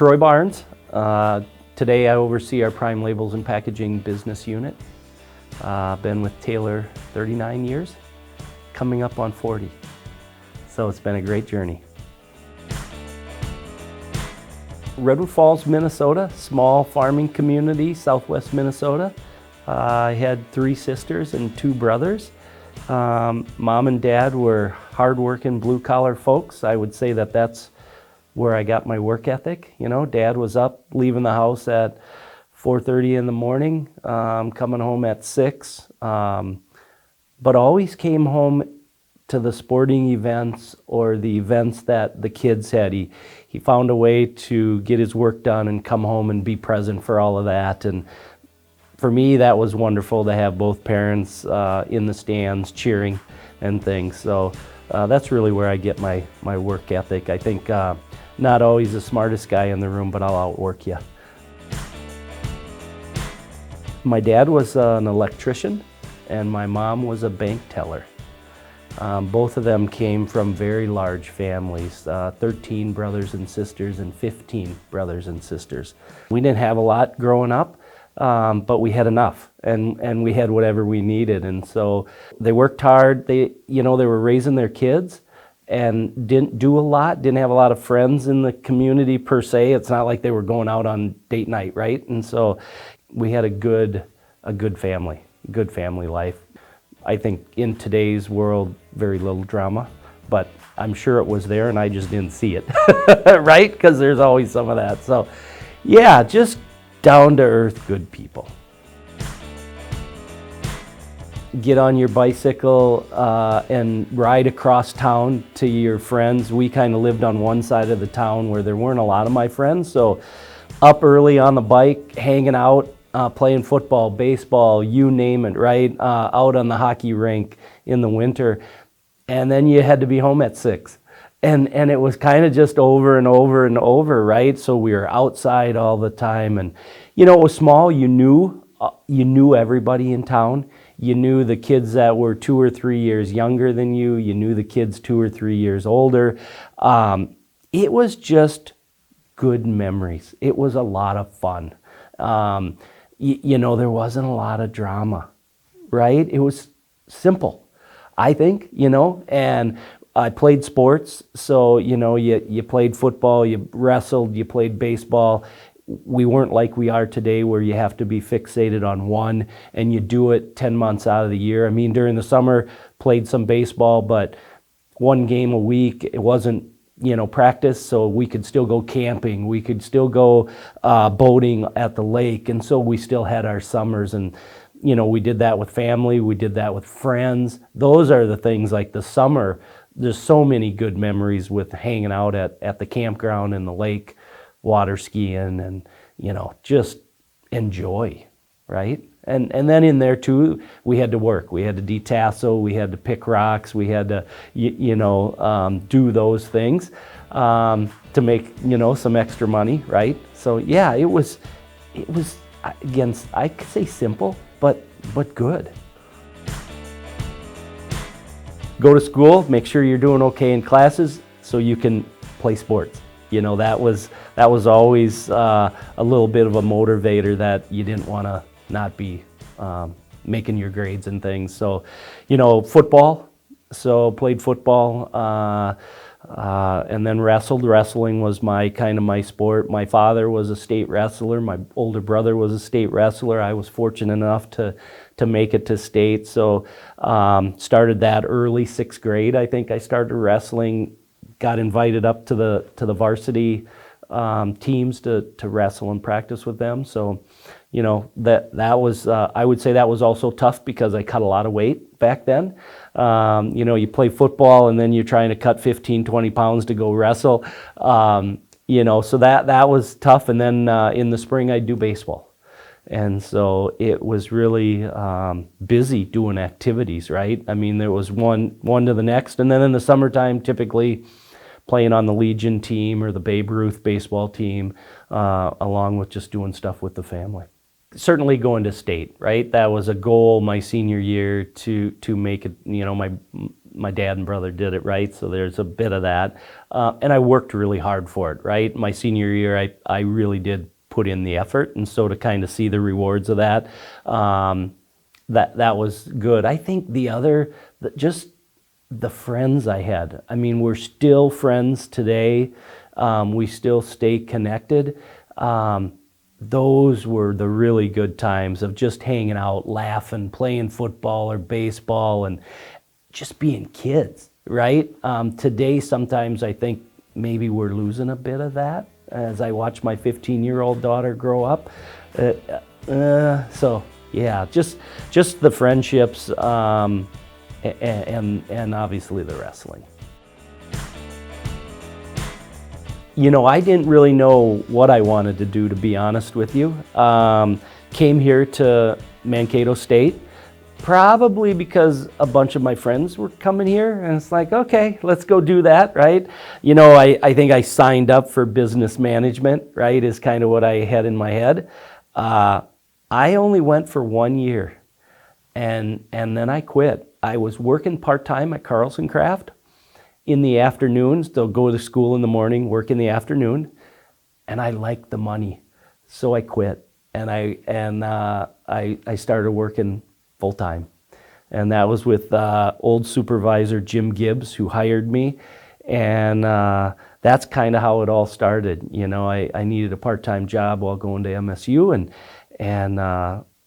Troy Barnes. Today I oversee our Prime Labels and Packaging business unit. Been with Taylor 39 years, coming up on 40. So it's been a great journey. Redwood Falls, Minnesota, small farming community, southwest Minnesota. I had 3 sisters and 2 brothers. Mom and dad were hardworking blue-collar folks. I would say that that's where I got my work ethic. You know, dad was up, leaving the house at 4:30 in the morning, coming home at 6, but always came home to the sporting events or the events that the kids had. He found a way to get his work done and come home and be present for all of that. And for me, that was wonderful to have both parents in the stands cheering and things. So that's really where I get my work ethic. I think not always the smartest guy in the room, but I'll outwork you. My dad was an electrician and my mom was a bank teller. Both of them came from very large families, 13 brothers and sisters and 15 brothers and sisters. We didn't have a lot growing up, but we had enough and we had whatever we needed. And so they worked hard. They were raising their kids and didn't do a lot, didn't have a lot of friends in the community per se. It's not like they were going out on date night, right? And so we had a good family life. I think in today's world, very little drama, but I'm sure it was there and I just didn't see it, right? Because there's always some of that. So yeah, just down to earth, good people. Get on your bicycle and ride across town to your friends. We kind of lived on one side of the town where there weren't a lot of my friends. So up early on the bike, hanging out, playing football, baseball, you name it, right? Out on the hockey rink in the winter. And then you had to be home at 6. And it was kind of just over and over and over, right? So we were outside all the time. And, it was small. You knew everybody in town. You knew the kids that were 2 or 3 years younger than you. You knew the kids 2 or 3 years older. It was just good memories. It was a lot of fun. There wasn't a lot of drama, right? It was simple, I think, and I played sports. So, you played football, you wrestled, you played baseball. We weren't like we are today where you have to be fixated on one and you do it 10 months out of the year. I mean, during the summer, played some baseball, but 1 game a week. It wasn't, practice, so we could still go camping. We could still go boating at the lake. And so we still had our summers and, we did that with family. We did that with friends. Those are the things like the summer. There's so many good memories with hanging out at the campground and the lake, water skiing and, just enjoy, right? And then in there too, we had to work. We had to detassel, we had to pick rocks, we had to, do those things to make, some extra money, right? So yeah, it was again, I could say simple, but good. Go to school, make sure you're doing okay in classes so you can play sports. That was always a little bit of a motivator that you didn't want to not be making your grades and things. So, football. So played football and then wrestled. Wrestling was my sport. My father was a state wrestler. My older brother was a state wrestler. I was fortunate enough to make it to state. So started that early, 6th grade. I think I started wrestling. Got invited up to the varsity teams to wrestle and practice with them. So, that was, I would say that was also tough because I cut a lot of weight back then. You play football and then you're trying to cut 15, 20 pounds to go wrestle. So that was tough. And then in the spring I'd do baseball. And so it was really busy doing activities, right? I mean, there was one to the next. And then in the summertime, typically playing on the Legion team or the Babe Ruth baseball team, along with just doing stuff with the family. Certainly going to state, right? That was a goal my senior year to make it, my dad and brother did it, right? So there's a bit of that. And I worked really hard for it, right? My senior year, I really did put in the effort. And so to kind of see the rewards of that, that was good. I think just the friends I had. I mean, we're still friends today. We still stay connected. Those were the really good times of just hanging out, laughing, playing football or baseball, and just being kids, right? Today, sometimes I think maybe we're losing a bit of that as I watch my 15-year-old daughter grow up. So yeah, just the friendships and obviously the wrestling. You know, I didn't really know what I wanted to do, to be honest with you. Came here to Mankato State, probably because a bunch of my friends were coming here, and it's like, okay, let's go do that, right? You know, I think I signed up for business management, right, is kind of what I had in my head. I only went for 1 year, and then I quit. I was working part-time at Carlson Craft. In the afternoons, they'll go to school in the morning, work in the afternoon, and I liked the money, so I quit. And I started working full time, and that was with old supervisor Jim Gibbs, who hired me, and that's kind of how it all started. You know, I needed a part-time job while going to MSU, and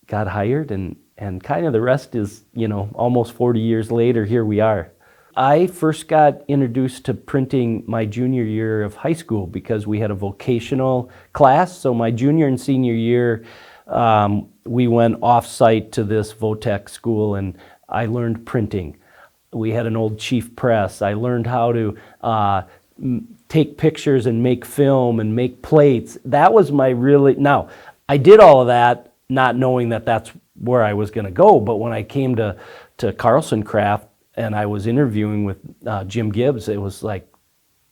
got hired, and kind of the rest is, you know, almost 40 years later, here we are. I first got introduced to printing my junior year of high school because we had a vocational class. So my junior and senior year, we went off-site to this Votech school, and I learned printing. We had an old Chief press. I learned how to take pictures and make film and make plates. That was now, I did all of that not knowing that that's where I was going to go, but when I came to Carlson Craft, and I was interviewing with Jim Gibbs, it was like,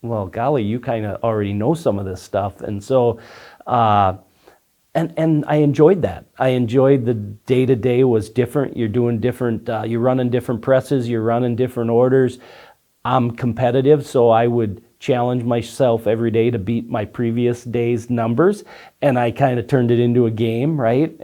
well, golly, you kind of already know some of this stuff. And so, and I enjoyed that. I enjoyed the day-to-day was different. You're doing different, you're running different presses, you're running different orders. I'm competitive, so I would challenge myself every day to beat my previous day's numbers. And I kind of turned it into a game, right?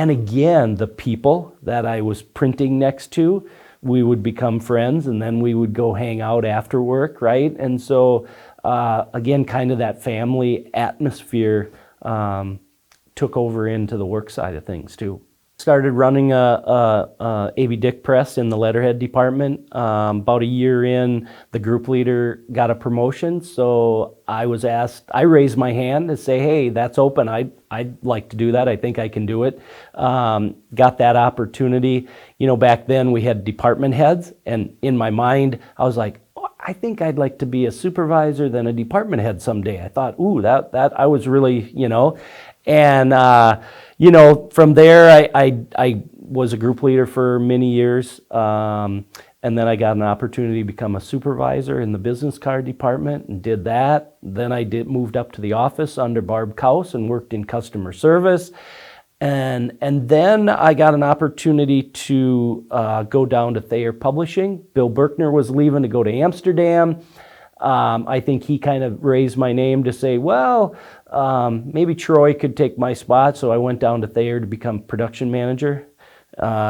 And again, the people that I was printing next to, we would become friends, and then we would go hang out after work, right? And so, again, kind of that family atmosphere took over into the work side of things too. Started running a A.B. Dick press in the letterhead department. About a year in, the group leader got a promotion, so I was asked, I raised my hand to say, hey, that's open. I'd like to do that. I think I can do it. Got that opportunity. You know, back then we had department heads, and in my mind, I was like, oh, I think I'd like to be a supervisor, then a department head someday. I thought, ooh, that I was really, you know, and you know, from there, I was a group leader for many years, and then I got an opportunity to become a supervisor in the business card department and did that. Then I moved up to the office under Barb Kaus and worked in customer service. And then I got an opportunity to go down to Thayer Publishing. Bill Berkner was leaving to go to Amsterdam. I think he kind of raised my name to say, well, maybe Troy could take my spot. So I went down to Thayer to become production manager.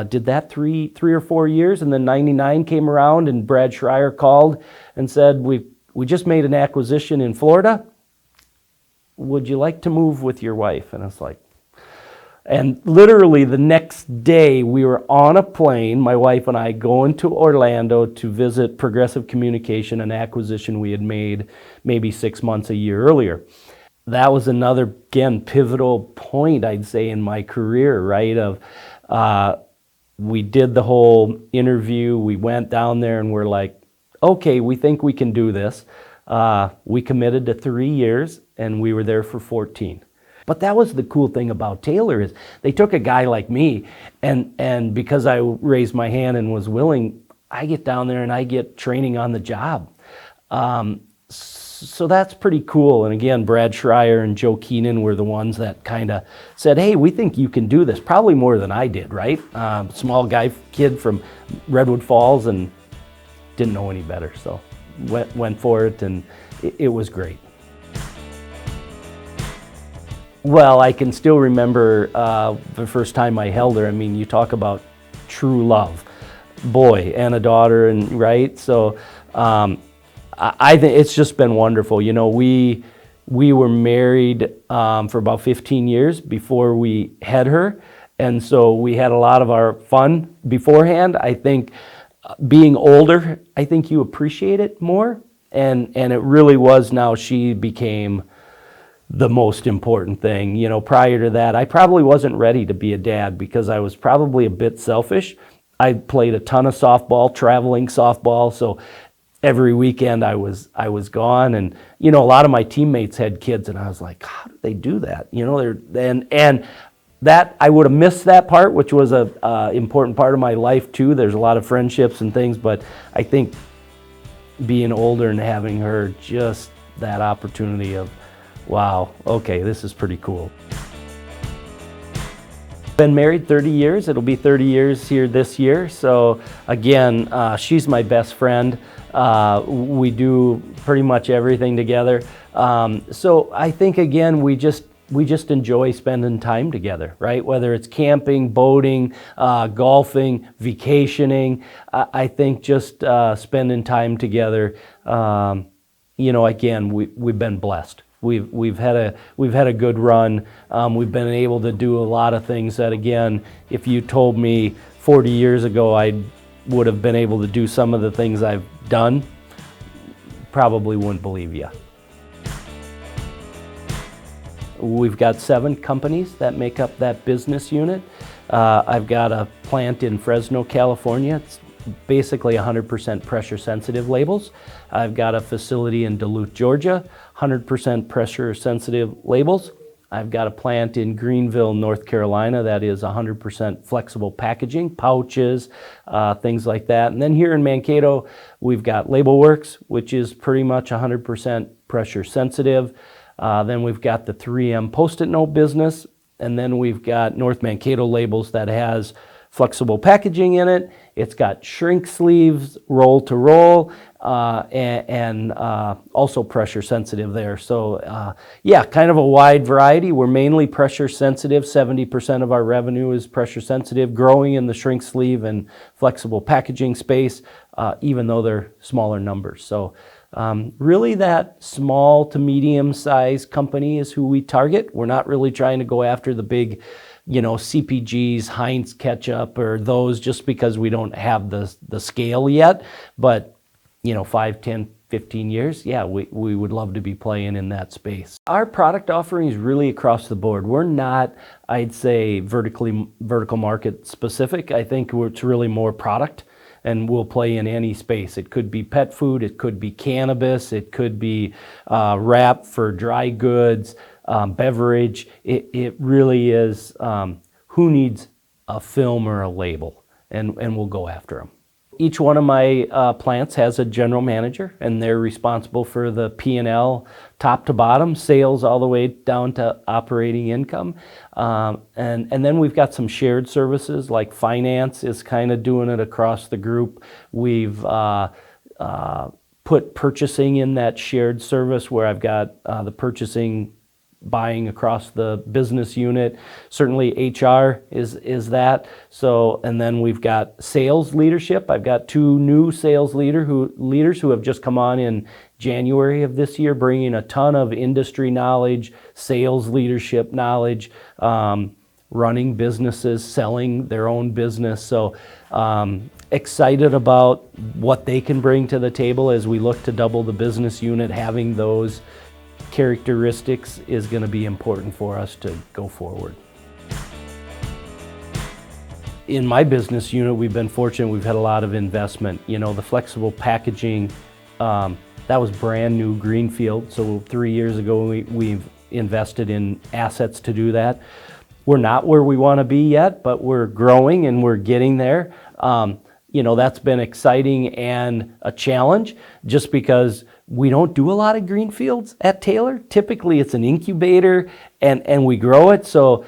Did that three or 4 years, and then '99 came around, and Brad Schreier called and said, we just made an acquisition in Florida. Would you like to move with your wife? And I was like, and literally the next day we were on a plane, my wife and I, going to Orlando to visit Progressive Communication, an acquisition we had made maybe 6 months, a year earlier. That was another, again, pivotal point, I'd say, in my career, right? We did the whole interview, we went down there and we're like, okay, we think we can do this. We committed to 3 years and we were there for 14. But that was the cool thing about Taylor, is they took a guy like me, and because I raised my hand and was willing, I get down there and I get training on the job. So that's pretty cool. And again, Brad Schreier and Joe Keenan were the ones that kind of said, hey, we think you can do this, probably more than I did, right? Small kid from Redwood Falls and didn't know any better. So went for it, and it was great. Well, I can still remember the first time I held her. I mean, you talk about true love. Boy and a daughter, and right? So I think it's just been wonderful. You know, we were married for about 15 years before we had her, and so we had a lot of our fun beforehand. I think being older, I think you appreciate it more, and it really was. Now she became the most important thing. You know, prior to that, I probably wasn't ready to be a dad because I was probably a bit selfish. I played a ton of softball, traveling softball, so every weekend I was gone, and you know, a lot of my teammates had kids, and I was like, how do they do that? You know, and that I would have missed that part, which was a important part of my life too. There's a lot of friendships and things, but I think being older and having her, just that opportunity of, wow, okay, this is pretty cool. Been married 30 years. It'll be 30 years here this year. So again, she's my best friend. We do pretty much everything together. So I think again, we just enjoy spending time together, right? Whether it's camping, boating, golfing, vacationing. I think just spending time together. You know, again, we've been blessed. We've had a good run. We've been able to do a lot of things that, again, if you told me 40 years ago I would have been able to do some of the things I've done, probably wouldn't believe you. We've got 7 companies that make up that business unit. I've got a plant in Fresno, California. It's basically 100% pressure sensitive labels. I've got a facility in Duluth, Georgia, 100% pressure sensitive labels. I've got a plant in Greenville, North Carolina that is 100% flexible packaging, pouches, things like that. And then here in Mankato, we've got LabelWorks, which is pretty much 100% pressure sensitive. Then we've got the 3M Post-it note business, and then we've got North Mankato Labels that has flexible packaging in it. It's got shrink sleeves, roll to roll, and also pressure sensitive there. So yeah, kind of a wide variety. We're mainly pressure sensitive. 70% of our revenue is pressure sensitive, growing in the shrink sleeve and flexible packaging space, even though they're smaller numbers. So really that small to medium sized company is who we target. We're not really trying to go after the big, you know, CPGs, Heinz ketchup, or those, just because we don't have the scale yet. But, you know, 5, 10, 15 years, yeah, we would love to be playing in that space. Our product offering is really across the board. We're not, I'd say, vertical market specific. I think it's really more product, and we'll play in any space. It could be pet food, it could be cannabis, it could be wrap for dry goods, beverage. It really is who needs a film or a label, and we'll go after them. Each one of my plants has a general manager, and they're responsible for the P&L top to bottom, sales all the way down to operating income. And then we've got some shared services, like finance is kind of doing it across the group. We've put purchasing in that shared service, where I've got the purchasing buying across the business unit. Certainly HR is that. So, and then we've got sales leadership. I've got 2 new sales leaders who have just come on in January of this year, bringing a ton of industry knowledge, sales leadership knowledge, running businesses, selling their own business. So excited about what they can bring to the table as we look to double the business unit. Having those characteristics is going to be important for us to go forward. In my business unit, we've been fortunate. We've had a lot of investment. You know, the flexible packaging, that was brand new greenfield. So 3 years ago, we've invested in assets to do that. We're not where we want to be yet, but we're growing and we're getting there. You know, that's been exciting and a challenge, just because We don't do a lot of greenfields at Taylor. Typically it's an incubator and we grow it. So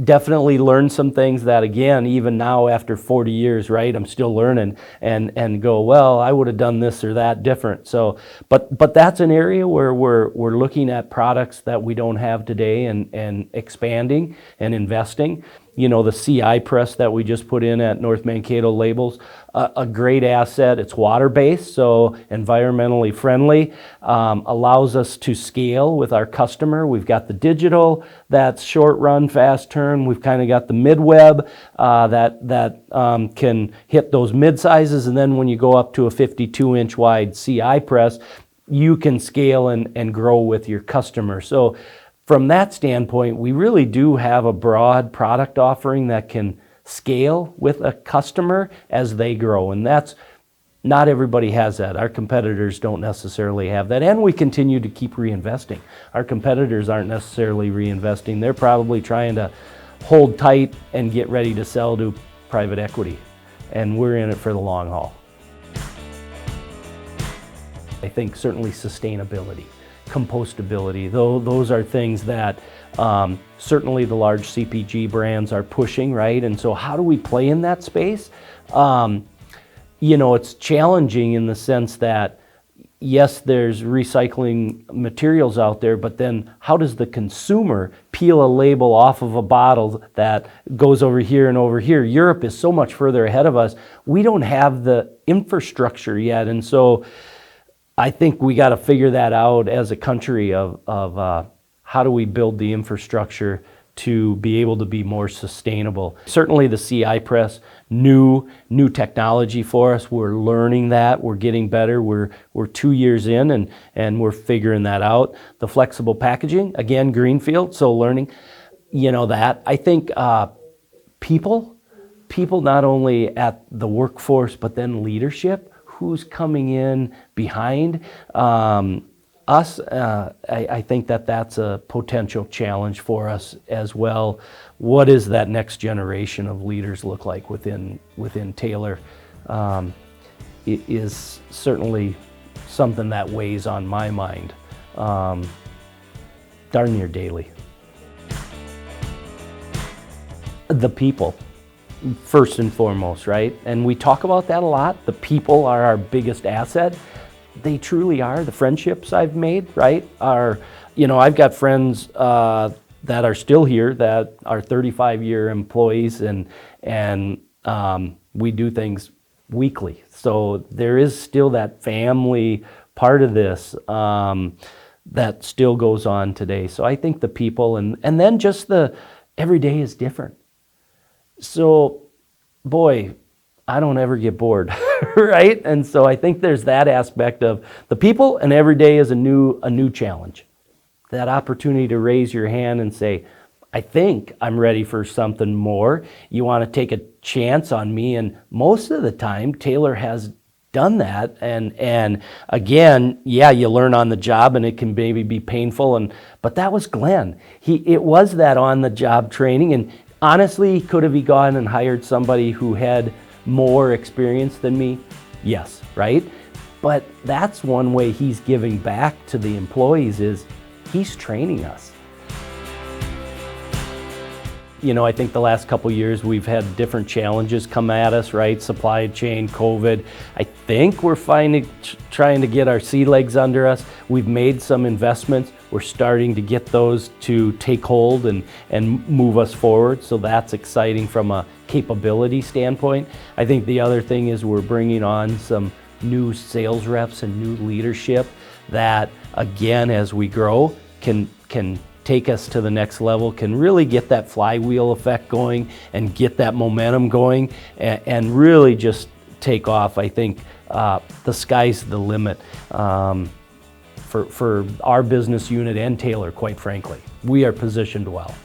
definitely learn some things that, again, even now after 40 years, right, I'm still learning and go, well, I would have done this or that different. So, but that's an area where we're looking at products that we don't have today and expanding and investing. You know, the CI press that we just put in at North Mankato Labels, a great asset. It's water-based, so environmentally friendly, allows us to scale with our customer. We've got the digital, that's short run, fast turn. We've kind of got the mid-web that can hit those mid-sizes, and then when you go up to a 52-inch wide CI press, you can scale and grow with your customer. So from that standpoint, we really do have a broad product offering that can scale with a customer as they grow. And that's, not everybody has that. Our competitors don't necessarily have that. And we continue to keep reinvesting. Our competitors aren't necessarily reinvesting. They're probably trying to hold tight and get ready to sell to private equity. And we're in it for the long haul. I think certainly sustainability, compostability, those are things that certainly the large CPG brands are pushing, right? And so how do we play in that space? You know, it's challenging in the sense that, yes, there's recycling materials out there, but then how does the consumer peel a label off of a bottle that goes over here and over here? Europe is so much further ahead of us. We don't have the infrastructure yet. And so I think we got to figure that out as a country of how do we build the infrastructure to be able to be more sustainable. Certainly the CI press, new technology for us. We're learning that. We're getting better. We're 2 years in and we're figuring that out. The flexible packaging, again, greenfield, so learning, you know, that. I think people not only at the workforce, but then leadership, who's coming in behind us. I think that's a potential challenge for us as well. What does that next generation of leaders look like within Taylor? It is certainly something that weighs on my mind darn near daily. The people, first and foremost, right? And we talk about that a lot. The people are our biggest asset. They truly are. The friendships I've made, right, are, you know, I've got friends that are still here that are 35-year employees and we do things weekly. So there is still that family part of this that still goes on today. So I think the people and then just the every day is different. So, boy, I don't ever get bored, right? And so I think there's that aspect of the people, and every day is a new challenge. That opportunity to raise your hand and say, I think I'm ready for something more. You want to take a chance on me? And most of the time, Taylor has done that. And again, yeah, you learn on the job and it can maybe be painful. But that was Glenn. It was that on the job training. And honestly, could have he gone and hired somebody who had more experience than me? Yes, right? But that's one way he's giving back to the employees is he's training us. You know, I think the last couple of years we've had different challenges come at us, right? Supply chain, COVID. I think we're trying to get our sea legs under us. We've made some investments. We're starting to get those to take hold and move us forward. So that's exciting from a capability standpoint. I think the other thing is we're bringing on some new sales reps and new leadership that, again, as we grow, can take us to the next level, can really get that flywheel effect going and get that momentum going and really just take off. I think the sky's the limit for our business unit and Taylor, quite frankly. We are positioned well.